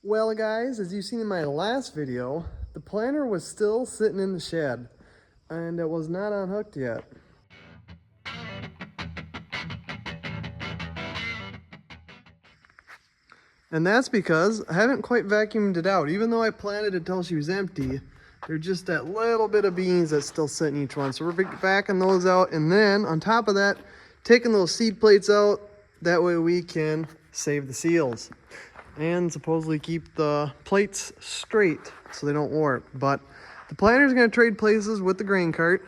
Well guys, as you've seen in my last video, the planter was still sitting in the shed and it was not unhooked yet. And that's because I haven't quite vacuumed it out. Even though I planted it till she was empty, there's just that little bit of beans that's still sitting in each one. So we're backing those out, and then on top of that, taking those seed plates out. That way we can save the seals and supposedly keep the plates straight so they don't warp. But the planter's gonna trade places with the grain cart,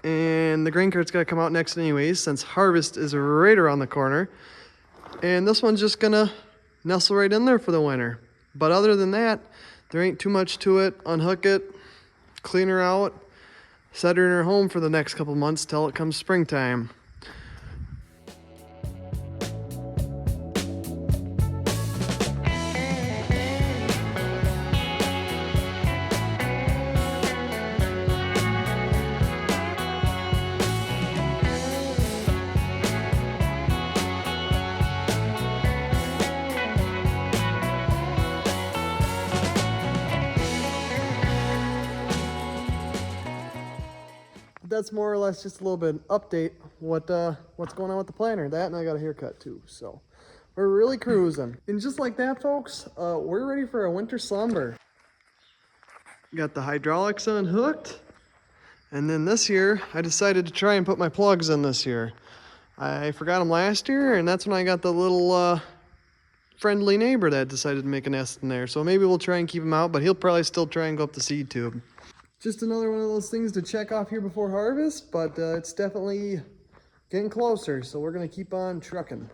and the grain cart's gonna come out next anyways since harvest is right around the corner. And this one's just gonna nestle right in there for the winter. But other than that, there ain't too much to it. Unhook it, clean her out, set her in her home for the next couple months till it comes springtime. That's more or less just a little bit update what's going on with the planter. That, and I got a haircut too, so we're really cruising. And just like that, folks, we're ready for a winter slumber. Got the hydraulics unhooked, and then this year I decided to try and put my plugs in this year. I forgot them last year, and that's when I got the little friendly neighbor that decided to make a nest in there. So maybe we'll try and keep him out, but he'll probably still try and go up the seed tube. Just another one of those things to check off here before harvest, but it's definitely getting closer, so we're gonna keep on trucking.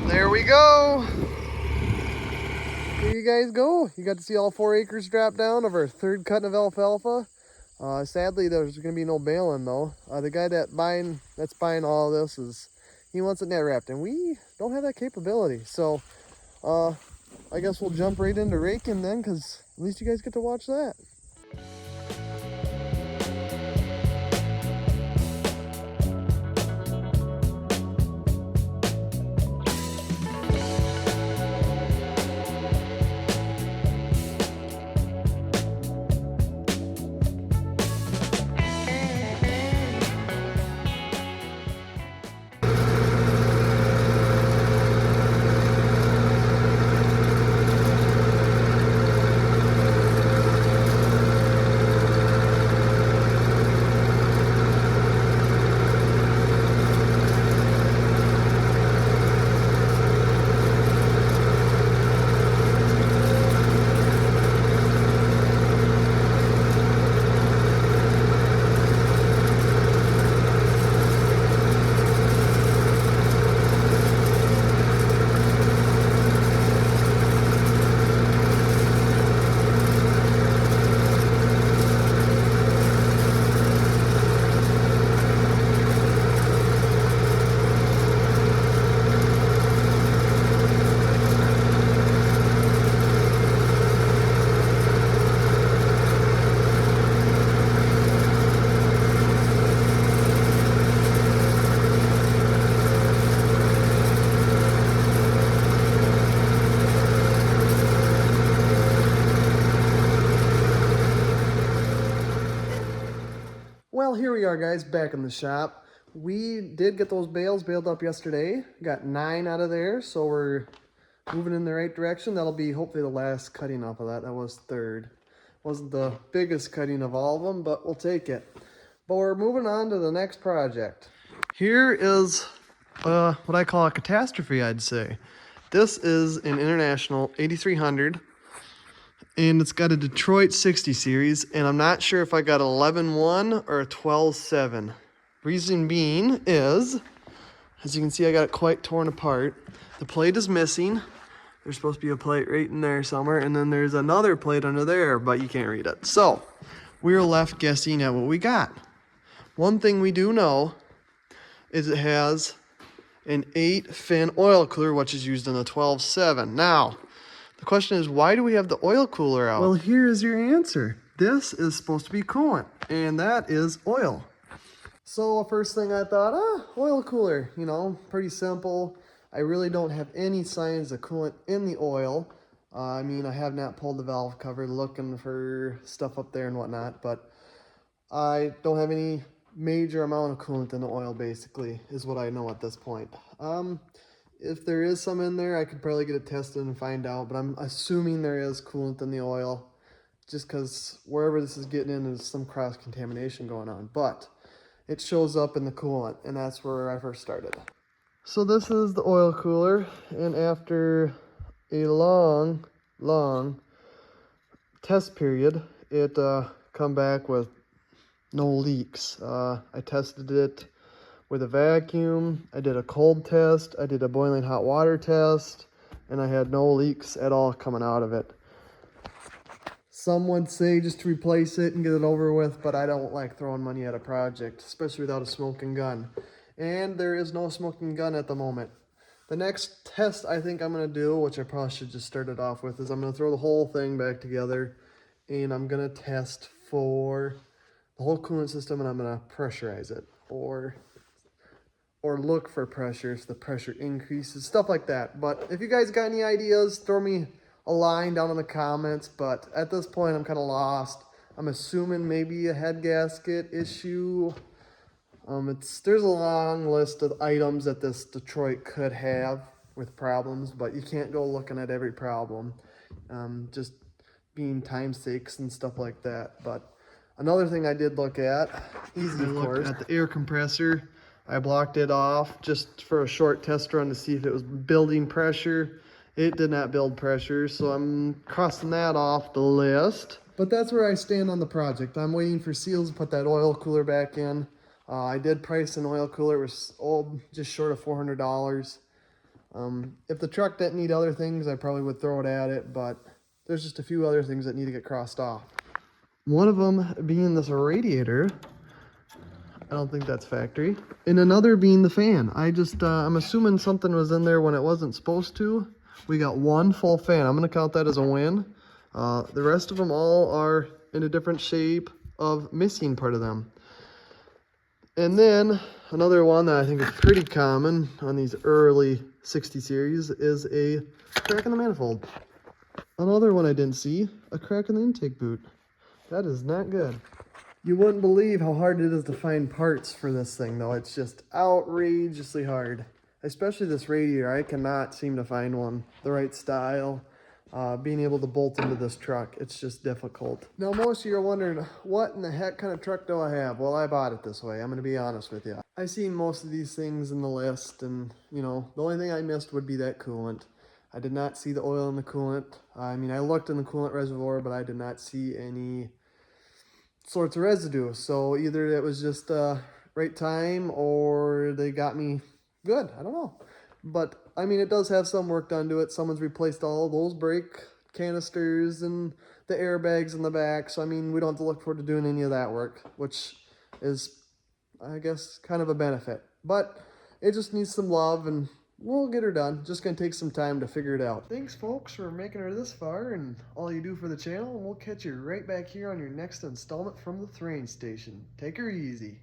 There we go. Here you guys go. You got to see all 4 acres drop down of our third cutting of alfalfa. Sadly, there's going to be no baling though. The guy that's buying all of this he wants it net wrapped, and we don't have that capability. So I guess we'll jump right into raking then, because at least you guys get to watch that. Well, here we are, guys, back in the shop. We did get those bales baled up yesterday. Got 9 out of there, so we're moving in the right direction. That'll be hopefully the last cutting off of that. That was third. Wasn't the biggest cutting of all of them, but we'll take it. But we're moving on to the next project. Here is what I call a catastrophe, I'd say. This is an International 8300. And it's got a Detroit 60 series, and I'm not sure if I got 11.1 or a 12.7. Reason being is, as you can see, I got it quite torn apart. The plate is missing. There's supposed to be a plate right in there somewhere, and then there's another plate under there, but you can't read it. So, we are left guessing at what we got. One thing we do know is it has an 8-fin oil cooler, which is used in the 12.7. Now, the question is, why do we have the oil cooler out? Well, here's your answer. This is supposed to be coolant, and that is oil. So first thing I thought, oil cooler, you know, pretty simple. I really don't have any signs of coolant in the oil. I mean, I have not pulled the valve cover looking for stuff up there and whatnot, but I don't have any major amount of coolant in the oil, basically, is what I know at this point. If there is some in there, I could probably get it tested and find out, but I'm assuming there is coolant in the oil just because wherever this is getting in is some cross-contamination going on. But it shows up in the coolant, and that's where I first started. So this is the oil cooler, and after a long test period, it come back with no leaks. I tested it with a vacuum. I did a cold test. I did a boiling hot water test, and I had no leaks at all coming out of it. Some would say just to replace it and get it over with, but I don't like throwing money at a project, especially without a smoking gun. And there is no smoking gun at the moment. The next test I think I'm going to do, which I probably should just start it off with, is I'm going to throw the whole thing back together, and I'm going to test for the whole coolant system, and I'm going to pressurize it, or look for pressure if the pressure increases, stuff like that. But if you guys got any ideas, throw me a line down in the comments. But at this point, I'm kind of lost. I'm assuming maybe a head gasket issue. There's a long list of items that this Detroit could have with problems, but you can't go looking at every problem, just being time sakes and stuff like that. But another thing I did look at, easy of course, at the air compressor. I blocked it off just for a short test run to see if it was building pressure. It did not build pressure, so I'm crossing that off the list. But that's where I stand on the project. I'm waiting for Seals to put that oil cooler back in. I did price an oil cooler. It was just short of $400. If the truck didn't need other things, I probably would throw it at it, but there's just a few other things that need to get crossed off. One of them being this radiator. I don't think that's factory. And another being the fan. I'm assuming something was in there when it wasn't supposed to. We got one full fan. I'm going to count that as a win. The rest of them all are in a different shape of missing part of them. And then another one that I think is pretty common on these early 60 series is a crack in the manifold. Another one I didn't see, a crack in the intake boot. That is not good. You wouldn't believe how hard it is to find parts for this thing, though. It's just outrageously hard. Especially this radiator. I cannot seem to find one the right style. Being able to bolt into this truck, it's just difficult. Now, most of you are wondering, what in the heck kind of truck do I have? Well, I bought it this way. I'm going to be honest with you. I've seen most of these things in the list, and, you know, the only thing I missed would be that coolant. I did not see the oil in the coolant. I mean, I looked in the coolant reservoir, but I did not see any sorts of residue. So either it was just right time or they got me good. I don't know. But I mean, it does have some work done to it. Someone's replaced all those brake canisters and the airbags in the back. So I mean, we don't have to look forward to doing any of that work, which is, I guess, kind of a benefit. But it just needs some love, and we'll get her done. Just gonna take some time to figure it out. Thanks, folks, for making her this far and all you do for the channel. And we'll catch you right back here on your next installment from the train station. Take her easy.